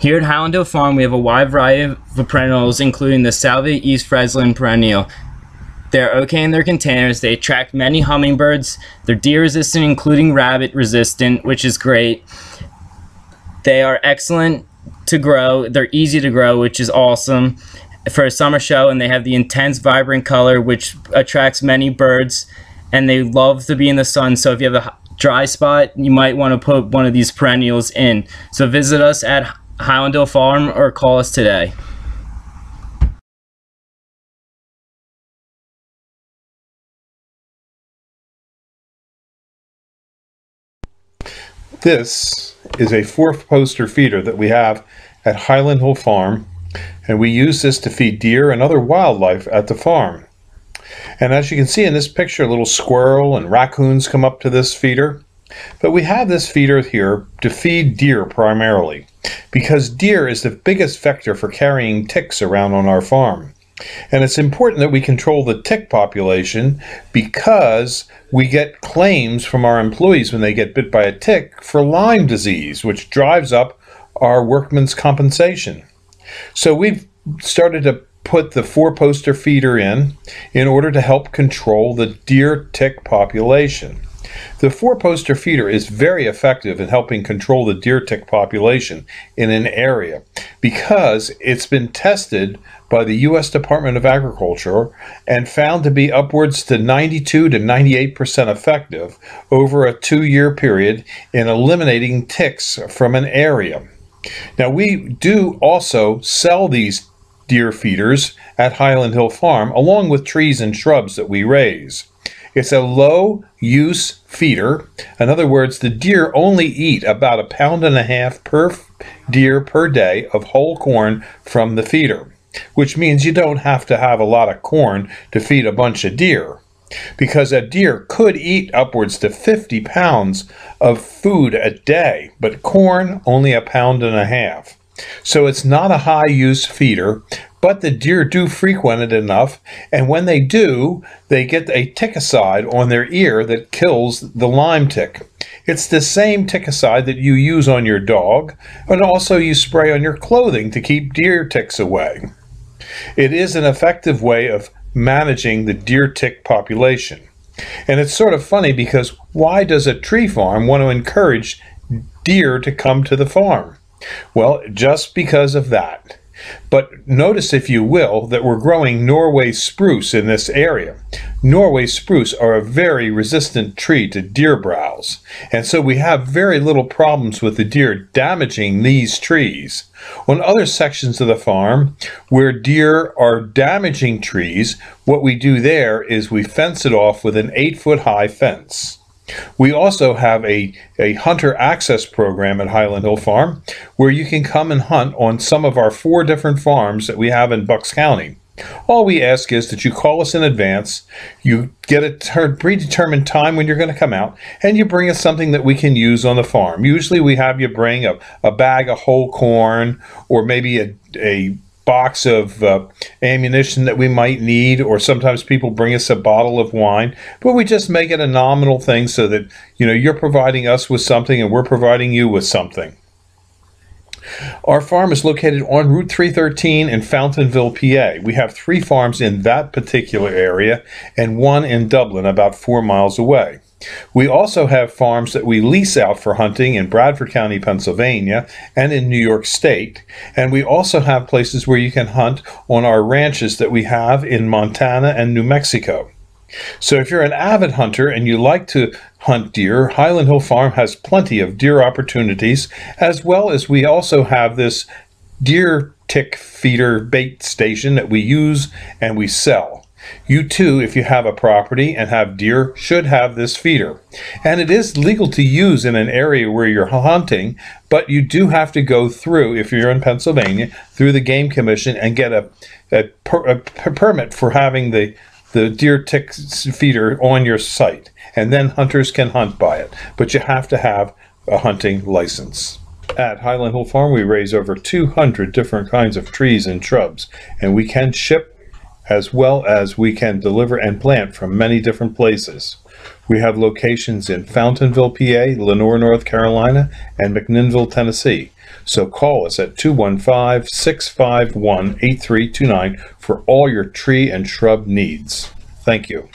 Here at Highlandale Farm, we have a wide variety of perennials, including the Salvia East Fresland perennial. They're okay in their containers. They attract many hummingbirds. They're deer resistant, including rabbit resistant, which is great. They are excellent to grow. They're easy to grow, which is awesome for a summer show, and they have the intense, vibrant color, which attracts many birds, and they love to be in the sun. So if you have a dry spot, you might want to put one of these perennials in. So visit us at Highlandale Farm or call us today. This is a 4-poster feeder that we have at Highlandale Farm, and we use this to feed deer and other wildlife at the farm. And as you can see in this picture, a little squirrel and raccoons come up to this feeder. But we have this feeder here to feed deer primarily, because deer is the biggest vector for carrying ticks around on our farm. And it's important that we control the tick population, because we get claims from our employees when they get bit by a tick for Lyme disease, which drives up our workman's compensation. So we've started to put the 4-poster feeder in order to help control the deer tick population. The 4-poster feeder is very effective in helping control the deer tick population in an area, because it's been tested by the U.S. Department of Agriculture and found to be upwards to 92 to 98% effective over a 2-year period in eliminating ticks from an area. Now, we do also sell these deer feeders at Highlandale Farm, along with trees and shrubs that we raise. It's a low-use feeder. In other words, the deer only eat about 1.5 pounds per deer per day of whole corn from the feeder, which means you don't have to have a lot of corn to feed a bunch of deer, because a deer could eat upwards to 50 pounds of food a day, but corn only 1.5 pounds. So it's not a high-use feeder, but the deer do frequent it enough, and when they do, they get a ticicide on their ear that kills the Lyme tick. It's the same ticicide that you use on your dog, and also you spray on your clothing to keep deer ticks away. It is an effective way of managing the deer tick population. And it's sort of funny, because why does a tree farm want to encourage deer to come to the farm? Well, just because of that. But notice, if you will, that we're growing Norway spruce in this area. Norway spruce are a very resistant tree to deer browse, and so we have very little problems with the deer damaging these trees. On other sections of the farm where deer are damaging trees, what we do there is we fence it off with an 8-foot-high fence. We also have a hunter access program at Highlandale Farm, where you can come and hunt on some of our 4 different farms that we have in Bucks County. All we ask is that you call us in advance, you get a predetermined time when you're going to come out, and you bring us something that we can use on the farm. Usually we have you bring a bag of whole corn, or maybe a box of ammunition that we might need, or sometimes people bring us a bottle of wine, but we just make it a nominal thing so that, you know, you're providing us with something and we're providing you with something. Our farm is located on Route 313 in Fountainville, PA. We have 3 farms in that particular area and 1 in Dublin, about 4 miles away. We also have farms that we lease out for hunting in Bradford County, Pennsylvania, and in New York State. And we also have places where you can hunt on our ranches that we have in Montana and New Mexico. So if you're an avid hunter and you like to hunt deer, Highlandale Farm has plenty of deer opportunities, as well as we also have this deer tick feeder bait station that we use and we sell. You too, if you have a property and have deer, should have this feeder. And it is legal to use in an area where you're hunting, but you do have to go through, if you're in Pennsylvania, through the Game Commission and get a permit for having the deer tick feeder on your site. And then hunters can hunt by it. But you have to have a hunting license. At Highlandale Farm, we raise over 200 different kinds of trees and shrubs, and we can ship as well as we can deliver and plant from many different places. We have locations in Fountainville, PA, Lenoir, North Carolina, and McMinnville, Tennessee. So call us at 215-651-8329 for all your tree and shrub needs. Thank you.